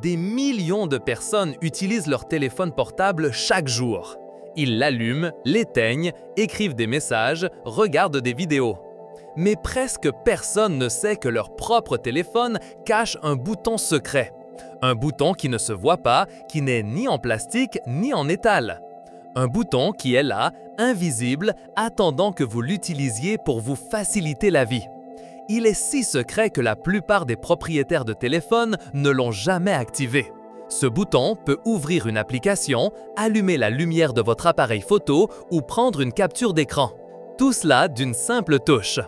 Des millions de personnes utilisent leur téléphone portable chaque jour. Ils l'allument, l'éteignent, écrivent des messages, regardent des vidéos. Mais presque personne ne sait que leur propre téléphone cache un bouton secret. Un bouton qui ne se voit pas, qui n'est ni en plastique ni en métal. Un bouton qui est là, invisible, attendant que vous l'utilisiez pour vous faciliter la vie. Il est si secret que la plupart des propriétaires de téléphones ne l'ont jamais activé. Ce bouton peut ouvrir une application, allumer la lumière de votre appareil photo ou prendre une capture d'écran. Tout cela d'une simple touche.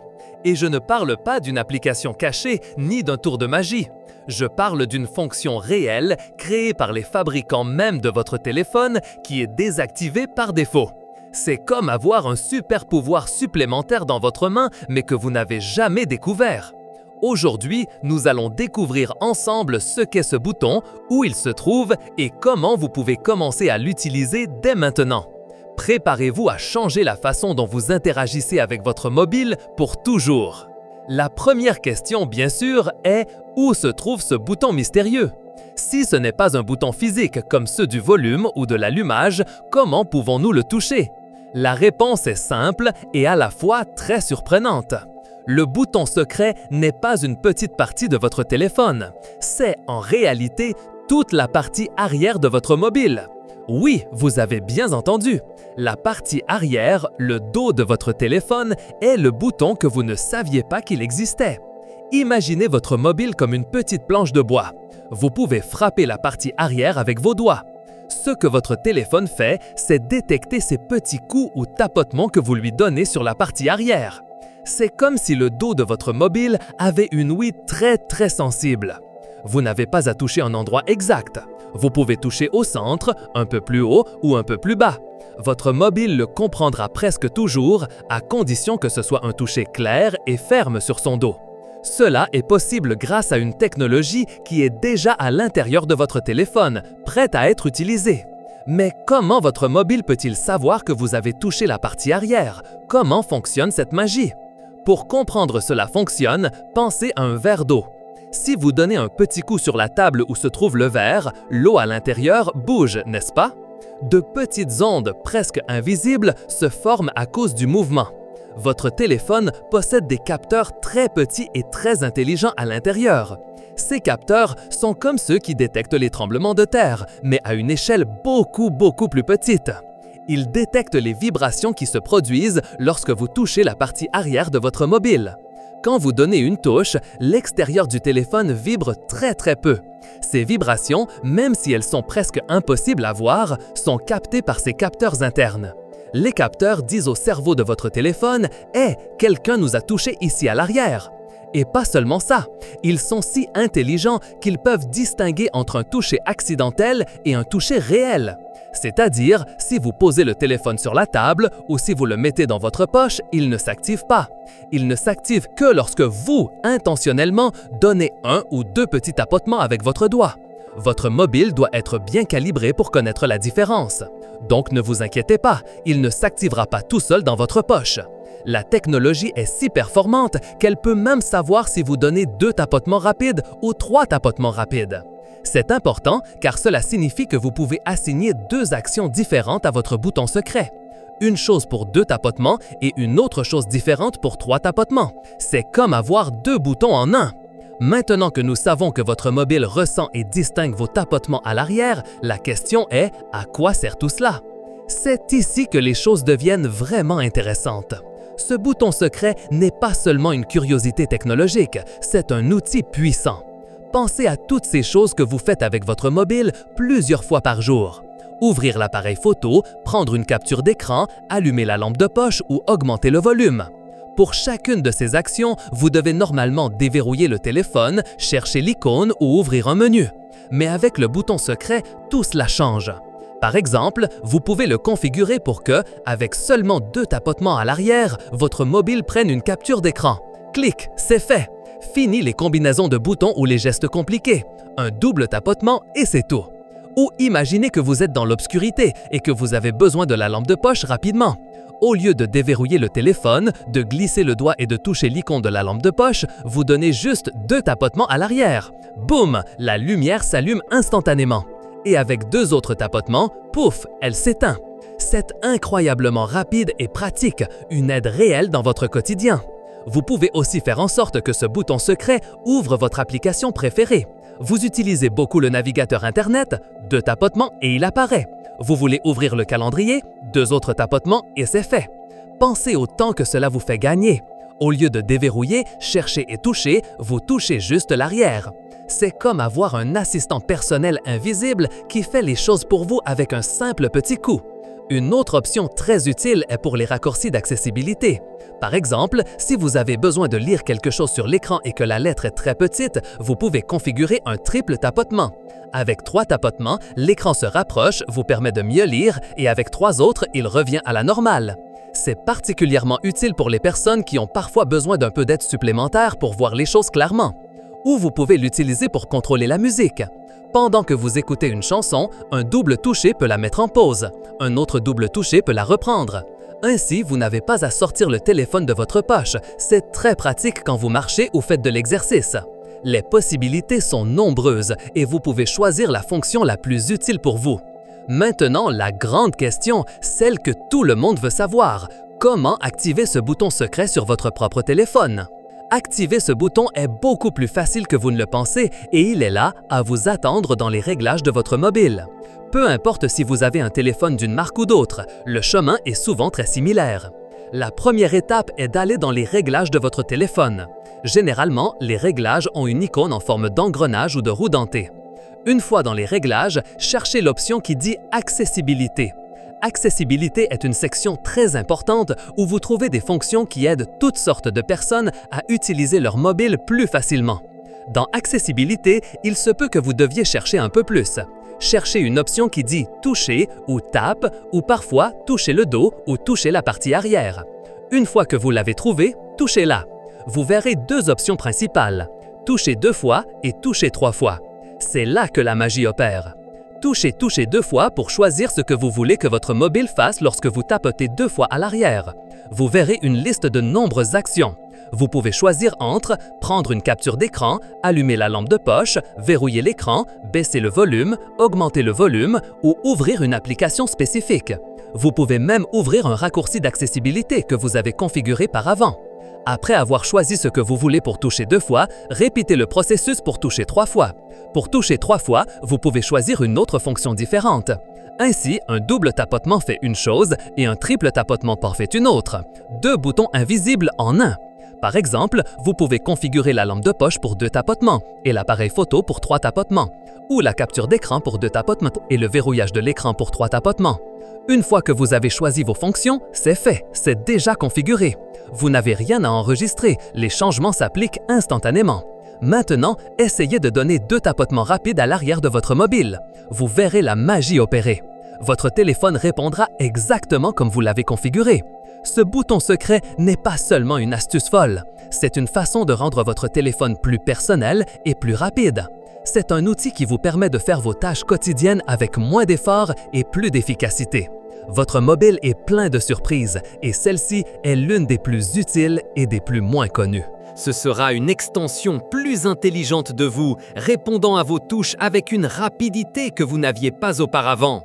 Et je ne parle pas d'une application cachée ni d'un tour de magie. Je parle d'une fonction réelle créée par les fabricants même de votre téléphone qui est désactivée par défaut. C'est comme avoir un super pouvoir supplémentaire dans votre main mais que vous n'avez jamais découvert. Aujourd'hui, nous allons découvrir ensemble ce qu'est ce bouton, où il se trouve et comment vous pouvez commencer à l'utiliser dès maintenant. Préparez-vous à changer la façon dont vous interagissez avec votre mobile pour toujours. La première question, bien sûr, est où se trouve ce bouton mystérieux? Si ce n'est pas un bouton physique comme ceux du volume ou de l'allumage, comment pouvons-nous le toucher? La réponse est simple et à la fois très surprenante. Le bouton secret n'est pas une petite partie de votre téléphone. C'est en réalité toute la partie arrière de votre mobile. Oui, vous avez bien entendu. La partie arrière, le dos de votre téléphone, est le bouton que vous ne saviez pas qu'il existait. Imaginez votre mobile comme une petite planche de bois. Vous pouvez frapper la partie arrière avec vos doigts. Ce que votre téléphone fait, c'est détecter ces petits coups ou tapotements que vous lui donnez sur la partie arrière. C'est comme si le dos de votre mobile avait une ouïe très sensible. Vous n'avez pas à toucher un endroit exact. Vous pouvez toucher au centre, un peu plus haut ou un peu plus bas. Votre mobile le comprendra presque toujours, à condition que ce soit un toucher clair et ferme sur son dos. Cela est possible grâce à une technologie qui est déjà à l'intérieur de votre téléphone, prête à être utilisée. Mais comment votre mobile peut-il savoir que vous avez touché la partie arrière? Comment fonctionne cette magie? Pour comprendre cela fonctionne, pensez à un verre d'eau. Si vous donnez un petit coup sur la table où se trouve le verre, l'eau à l'intérieur bouge, n'est-ce pas? De petites ondes presque invisibles se forment à cause du mouvement. Votre téléphone possède des capteurs très petits et très intelligents à l'intérieur. Ces capteurs sont comme ceux qui détectent les tremblements de terre, mais à une échelle beaucoup plus petite. Ils détectent les vibrations qui se produisent lorsque vous touchez la partie arrière de votre mobile. Quand vous donnez une touche, l'extérieur du téléphone vibre très peu. Ces vibrations, même si elles sont presque impossibles à voir, sont captées par ces capteurs internes. Les capteurs disent au cerveau de votre téléphone « Hey, quelqu'un nous a touché ici à l'arrière ». Et pas seulement ça, ils sont si intelligents qu'ils peuvent distinguer entre un toucher accidentel et un toucher réel. C'est-à-dire, si vous posez le téléphone sur la table ou si vous le mettez dans votre poche, il ne s'active pas. Il ne s'active que lorsque vous, intentionnellement, donnez un ou deux petits tapotements avec votre doigt. Votre mobile doit être bien calibré pour connaître la différence. Donc ne vous inquiétez pas, il ne s'activera pas tout seul dans votre poche. La technologie est si performante qu'elle peut même savoir si vous donnez 2 tapotements rapides ou 3 tapotements rapides. C'est important car cela signifie que vous pouvez assigner 2 actions différentes à votre bouton secret. Une chose pour 2 tapotements et une autre chose différente pour 3 tapotements. C'est comme avoir 2 boutons en un. Maintenant que nous savons que votre mobile ressent et distingue vos tapotements à l'arrière, la question est à quoi sert tout cela? C'est ici que les choses deviennent vraiment intéressantes. Ce bouton secret n'est pas seulement une curiosité technologique, c'est un outil puissant. Pensez à toutes ces choses que vous faites avec votre mobile plusieurs fois par jour. Ouvrir l'appareil photo, prendre une capture d'écran, allumer la lampe de poche ou augmenter le volume. Pour chacune de ces actions, vous devez normalement déverrouiller le téléphone, chercher l'icône ou ouvrir un menu. Mais avec le bouton secret, tout cela change. Par exemple, vous pouvez le configurer pour que, avec seulement 2 tapotements à l'arrière, votre mobile prenne une capture d'écran. Clic, c'est fait! Fini les combinaisons de boutons ou les gestes compliqués. Un double tapotement et c'est tout. Ou imaginez que vous êtes dans l'obscurité et que vous avez besoin de la lampe de poche rapidement. Au lieu de déverrouiller le téléphone, de glisser le doigt et de toucher l'icône de la lampe de poche, vous donnez juste 2 tapotements à l'arrière. Boum! La lumière s'allume instantanément. Et avec 2 autres tapotements, pouf, elle s'éteint. C'est incroyablement rapide et pratique, une aide réelle dans votre quotidien. Vous pouvez aussi faire en sorte que ce bouton secret ouvre votre application préférée. Vous utilisez beaucoup le navigateur Internet, 2 tapotements et il apparaît. Vous voulez ouvrir le calendrier, 2 autres tapotements et c'est fait. Pensez au temps que cela vous fait gagner. Au lieu de déverrouiller, chercher et toucher, vous touchez juste l'arrière. C'est comme avoir un assistant personnel invisible qui fait les choses pour vous avec un simple petit coup. Une autre option très utile est pour les raccourcis d'accessibilité. Par exemple, si vous avez besoin de lire quelque chose sur l'écran et que la lettre est très petite, vous pouvez configurer un triple tapotement. Avec 3 tapotements, l'écran se rapproche, vous permet de mieux lire et avec 3 autres, il revient à la normale. C'est particulièrement utile pour les personnes qui ont parfois besoin d'un peu d'aide supplémentaire pour voir les choses clairement. Ou vous pouvez l'utiliser pour contrôler la musique. Pendant que vous écoutez une chanson, un double toucher peut la mettre en pause. Un autre double toucher peut la reprendre. Ainsi, vous n'avez pas à sortir le téléphone de votre poche. C'est très pratique quand vous marchez ou faites de l'exercice. Les possibilités sont nombreuses et vous pouvez choisir la fonction la plus utile pour vous. Maintenant, la grande question, celle que tout le monde veut savoir. Comment activer ce bouton secret sur votre propre téléphone? Activer ce bouton est beaucoup plus facile que vous ne le pensez et il est là à vous attendre dans les réglages de votre mobile. Peu importe si vous avez un téléphone d'une marque ou d'autre, le chemin est souvent très similaire. La première étape est d'aller dans les réglages de votre téléphone. Généralement, les réglages ont une icône en forme d'engrenage ou de roue dentée. Une fois dans les réglages, cherchez l'option qui dit « Accessibilité ». Accessibilité est une section très importante où vous trouvez des fonctions qui aident toutes sortes de personnes à utiliser leur mobile plus facilement. Dans Accessibilité, il se peut que vous deviez chercher un peu plus. Cherchez une option qui dit « Toucher » ou « Tape » ou parfois « Toucher le dos » ou « Toucher la partie arrière ». Une fois que vous l'avez trouvée, touchez-la. Vous verrez 2 options principales, « Toucher 2 fois » et « Toucher 3 fois ». C'est là que la magie opère. Touchez 2 fois pour choisir ce que vous voulez que votre mobile fasse lorsque vous tapotez 2 fois à l'arrière. Vous verrez une liste de nombreuses actions. Vous pouvez choisir entre prendre une capture d'écran, allumer la lampe de poche, verrouiller l'écran, baisser le volume, augmenter le volume ou ouvrir une application spécifique. Vous pouvez même ouvrir un raccourci d'accessibilité que vous avez configuré par avant. Après avoir choisi ce que vous voulez pour toucher 2 fois, répétez le processus pour toucher 3 fois. Pour toucher 3 fois, vous pouvez choisir une autre fonction différente. Ainsi, un double tapotement fait une chose et un triple tapotement en fait une autre. 2 boutons invisibles en un. Par exemple, vous pouvez configurer la lampe de poche pour 2 tapotements et l'appareil photo pour 3 tapotements, ou la capture d'écran pour 2 tapotements et le verrouillage de l'écran pour 3 tapotements. Une fois que vous avez choisi vos fonctions, c'est fait, c'est déjà configuré. Vous n'avez rien à enregistrer, les changements s'appliquent instantanément. Maintenant, essayez de donner 2 tapotements rapides à l'arrière de votre mobile. Vous verrez la magie opérer. Votre téléphone répondra exactement comme vous l'avez configuré. Ce bouton secret n'est pas seulement une astuce folle, c'est une façon de rendre votre téléphone plus personnel et plus rapide. C'est un outil qui vous permet de faire vos tâches quotidiennes avec moins d'efforts et plus d'efficacité. Votre mobile est plein de surprises et celle-ci est l'une des plus utiles et des plus moins connues. Ce sera une extension plus intelligente de vous, répondant à vos touches avec une rapidité que vous n'aviez pas auparavant.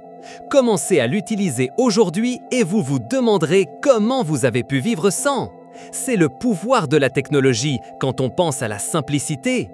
Commencez à l'utiliser aujourd'hui et vous vous demanderez comment vous avez pu vivre sans. C'est le pouvoir de la technologie quand on pense à la simplicité.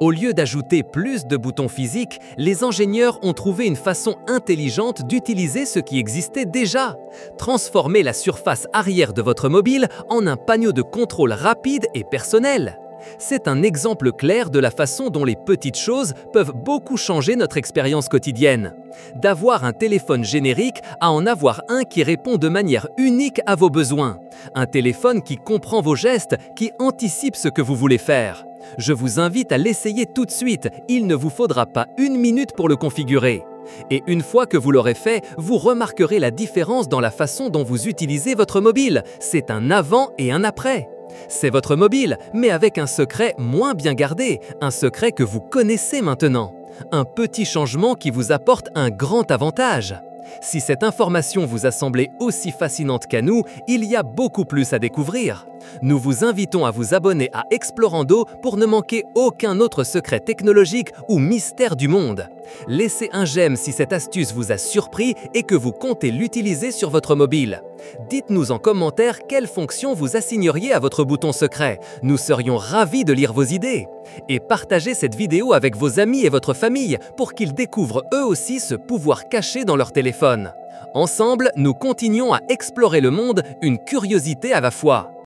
Au lieu d'ajouter plus de boutons physiques, les ingénieurs ont trouvé une façon intelligente d'utiliser ce qui existait déjà. Transformez la surface arrière de votre mobile en un panneau de contrôle rapide et personnel. C'est un exemple clair de la façon dont les petites choses peuvent beaucoup changer notre expérience quotidienne. D'avoir un téléphone générique à en avoir un qui répond de manière unique à vos besoins. Un téléphone qui comprend vos gestes, qui anticipe ce que vous voulez faire. Je vous invite à l'essayer tout de suite, il ne vous faudra pas 1 minute pour le configurer. Et une fois que vous l'aurez fait, vous remarquerez la différence dans la façon dont vous utilisez votre mobile. C'est un avant et un après. C'est votre mobile, mais avec un secret moins bien gardé, un secret que vous connaissez maintenant. Un petit changement qui vous apporte un grand avantage. Si cette information vous a semblé aussi fascinante qu'à nous, il y a beaucoup plus à découvrir. Nous vous invitons à vous abonner à Explorando pour ne manquer aucun autre secret technologique ou mystère du monde. Laissez un j'aime si cette astuce vous a surpris et que vous comptez l'utiliser sur votre mobile. Dites-nous en commentaire quelle fonction vous assigneriez à votre bouton secret. Nous serions ravis de lire vos idées. Et partagez cette vidéo avec vos amis et votre famille pour qu'ils découvrent eux aussi ce pouvoir caché dans leur téléphone. Ensemble, nous continuons à explorer le monde, une curiosité à la fois.